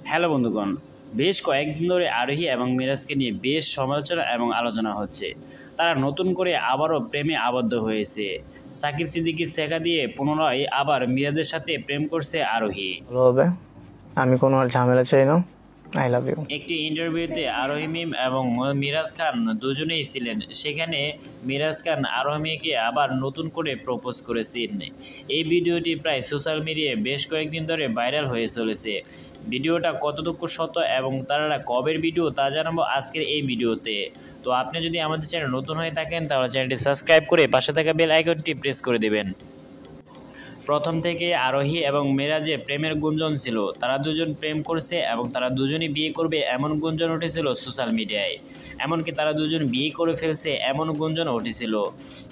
Hello বন্ধুগণ, বেশ কয়েকদিন ধরে আরোহী এবং মিরাজকে নিয়ে বেশ সমালোচনা এবং আলোচনা হচ্ছে। তারা নতুন করে আবারও প্রেমে আবদ্ধ হয়েছে। সাকিব সিদ্দিকীর ছেকা দিয়ে পুনরায় আবার মিরাজের সাথে প্রেম করছে আরোহী। ভালো হবে, আমি কোনো আর ঝামেলা চাই না। I love you. একটি ইন্টারভিউতে আরোহী মিম এবং মিরাজ খান দুজনেই ছিলেন। সেখানে মিরাজ খান আরোহীকে আবার নতুন করে প্রপোজ করেছেন। এই ভিডিওটি প্রায় সোশ্যাল মিডিয়ায় বেশ কয়েকদিন ধরে ভাইরাল হয়ে চলেছে। ভিডিওটা কতটুকু সত্য এবং তারা কবের ভিডিও তা জানাবো আজকের এই ভিডিওতে। তো আপনি যদি আমাদের চ্যানেল নতুন হয়ে থাকেন তাহলে চ্যানেলটি সাবস্ক্রাইব করে পাশে থাকা বেল আইকনটি প্রেস করে দেবেন। প্রথম থেকে আরোহী এবং মেরাজে প্রেমের গুঞ্জন ছিল। তারা দুজন প্রেম করছে এবং তারা দুজনই বিয়ে করবে এমন গুঞ্জন উঠেছিল সোশ্যাল মিডিয়ায়। এমনকি তারা দুজন বিয়ে করে ফেলছে এমন গুঞ্জন উঠেছিল।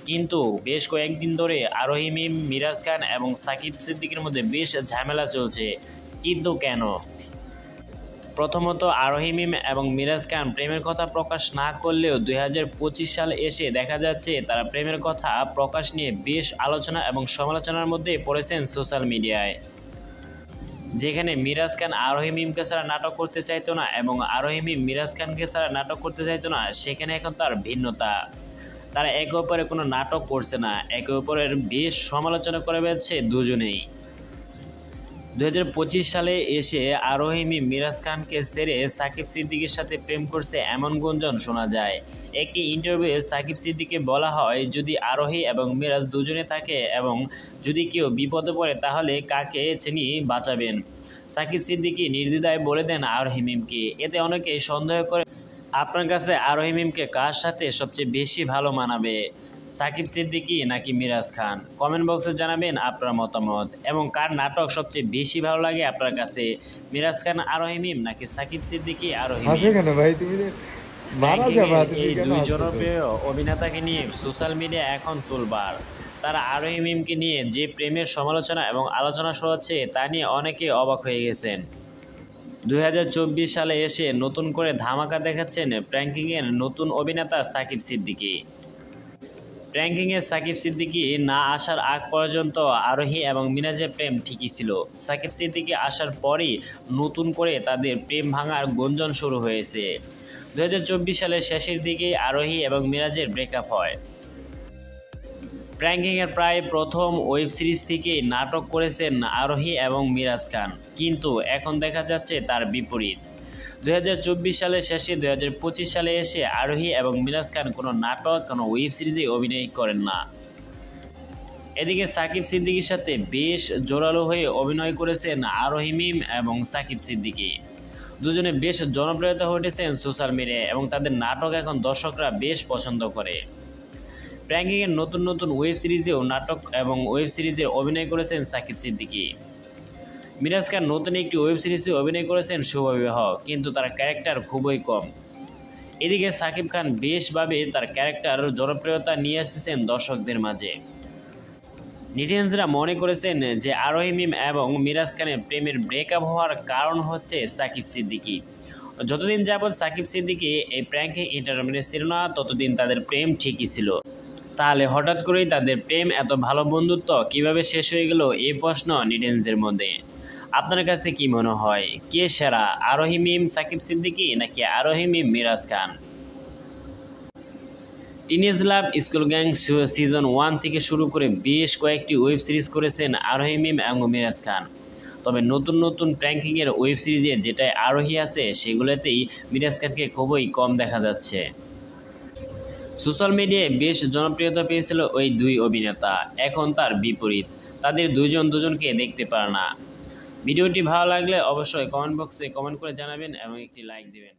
কিন্তু বেশ কয়েকদিন ধরে আরোহী মিম, মিরাজ খান এবং সাকিব সিদ্দিকীর মধ্যে বেশ ঝামেলা চলছে। কিন্তু কেন? প্রথমত, আরোহী মিম এবং মিরাজ খান প্রেমের কথা প্রকাশ না করলেও 2025 সাল এসে দেখা যাচ্ছে তারা প্রেমের কথা প্রকাশ নিয়ে বেশ আলোচনা এবং সমালোচনার মধ্যে পড়েছেন সোশ্যাল মিডিয়ায়। যেখানে মিরাজ খান আরোহী মিমকে ছাড়া নাটক করতে চাইতো না এবং আরোহী মিম মিরাজ খানকে ছাড়া নাটক করতে চাইতো না, সেখানে এখন তার ভিন্নতা। তারা একে অপরের কোনো নাটক করছে না, একে অপরের বেশ সমালোচনা করে বেড়াচ্ছে দুজনেই। 2025 সালে এসে আরোহী মিম মিরাজ খানকে ছেড়ে সাকিব সিদ্দিকীর সাথে প্রেম করছে এমন গুঞ্জন শোনা যায়। একটি ইন্টারভিউয়ে সাকিব সিদ্দিকীকে বলা হয়, যদি আরোহী এবং মিরাজ দুজনে থাকে এবং যদি কেউ বিপদে পড়ে তাহলে কাকে তিনি বাঁচাবেন। সাকিব সিদ্দিকী নির্দ্বিধায় বলে দেন আরোহী মিমকে। এতে অনেকেই সন্দেহ করে আপনার কাছে আরোহী মিমকে কার সাথে সবচেয়ে বেশি ভালো মানাবে, সাকিব সিদ্দিকী নাকি মিরাজ খান? কমেন্ট বক্সে জানাবেন আপনার মতামত এবং কার নাটক সবচেয়ে বেশি ভালো লাগে আপনার কাছে, মিরাজ খান আরোহী মিম নাকি সাকিব সিদ্দিকী আরোহী মিম? এই দুই জনপ্রিয় অভিনেতাকে নিয়ে সোশ্যাল মিডিয়া এখন তোলবার। তারা আরোহী মিমকে নিয়ে যে প্রেমের সমালোচনা এবং আলোচনা শোনাচ্ছে তা নিয়ে অনেকে অবাক হয়ে গেছেন। 2024 সালে এসে নতুন করে ধামাকা দেখাচ্ছেন প্র্যাঙ্কিংয়ের নতুন অভিনেতা সাকিব সিদ্দিকী। র্যাঙ্কিংয়ে সাকিব সিদ্দিকী না আসার আগ পর্যন্ত আরোহী এবং মিরাজের প্রেম ঠিকই ছিল। সাকিব সিদ্দিকী আসার পরই নতুন করে তাদের প্রেম ভাঙার গুঞ্জন শুরু হয়েছে। 2024 সালের শেষের দিকেই আরোহী এবং মিরাজের ব্রেকআপ হয়। প্র্যাঙ্কিংয়ের প্রায় প্রথম ওয়েব সিরিজ থেকেই নাটক করেছেন আরোহী এবং মিরাজ খান, কিন্তু এখন দেখা যাচ্ছে তার বিপরীত। 2024 সালের শেষে 2025 সালে এসে আরোহী এবং মিরাজ খান কোনো নাটক, কোনো ওয়েব সিরিজে অভিনয় করেন না। এদিকে সাকিব সিদ্দিকীর সাথে বেশ জোরালো হয়ে অভিনয় করেছেন আরোহী মিম এবং সাকিব সিদ্দিকী। দুজনে বেশ জনপ্রিয়তা উঠেছেন সোশ্যাল মিডিয়ায় এবং তাদের নাটক এখন দর্শকরা বেশ পছন্দ করে। প্র্যাঙ্কিংয়ের নতুন নতুন ওয়েব সিরিজেও নাটক এবং ওয়েব সিরিজে অভিনয় করেছেন সাকিব সিদ্দিকী। মিরাজ খান নতুন একটি ওয়েব সিরিজে অভিনয় করেছেন শুভ বিবাহ, কিন্তু তার ক্যারেক্টার খুবই কম। এদিকে সাকিব খান বেশভাবে তার ক্যারেক্টার জনপ্রিয়তা নিয়ে এসেছেন দর্শকদের মাঝে। নেটিজেনরা মনে করেছেন যে আরোহী মিম এবং মিরাজ খানের প্রেমের ব্রেকআপ হওয়ার কারণ হচ্ছে সাকিব সিদ্দিকী। যতদিন যাবৎ সাকিব সিদ্দিকী এই প্র্যাঙ্কে এন্টারটেইনমেন্টে ছিল না ততদিন তাদের প্রেম ঠিকই ছিল। তাহলে হঠাৎ করেই তাদের প্রেম, এত ভালো বন্ধুত্ব কিভাবে শেষ হয়ে গেল, এই প্রশ্ন নেটিজেনদের মধ্যে। আপনার কাছে কি মনে হয়, কে সেরা, আরোহী মিম সাকিব সিদ্দিকী নাকি আরোহী মিম মিরাজ খান? টিনেজ লাভ, স্কুল গ্যাং সিজন 1 থেকে শুরু করে বেশ কয়েকটি ওয়েব সিরিজ করেছেন আরোহী মিম এবং মিরাজ খান। তবে নতুন নতুন প্র্যাঙ্কিংয়ের ওয়েব সিরিজে যেটায় আরোহী আছে সেগুলোতেই মিরাজ খানকে খুবই কম দেখা যাচ্ছে। সোশ্যাল মিডিয়ায় বেশ জনপ্রিয়তা পেয়েছিল ওই দুই অভিনেতা, এখন তার বিপরীত। তাদের দুজন দুজনকে দেখতে পারে না। ভিডিওটি ভালো লাগলে অবশ্যই কমেন্ট বক্সে কমেন্ট করে জানাবেন এবং একটি লাইক দেবেন।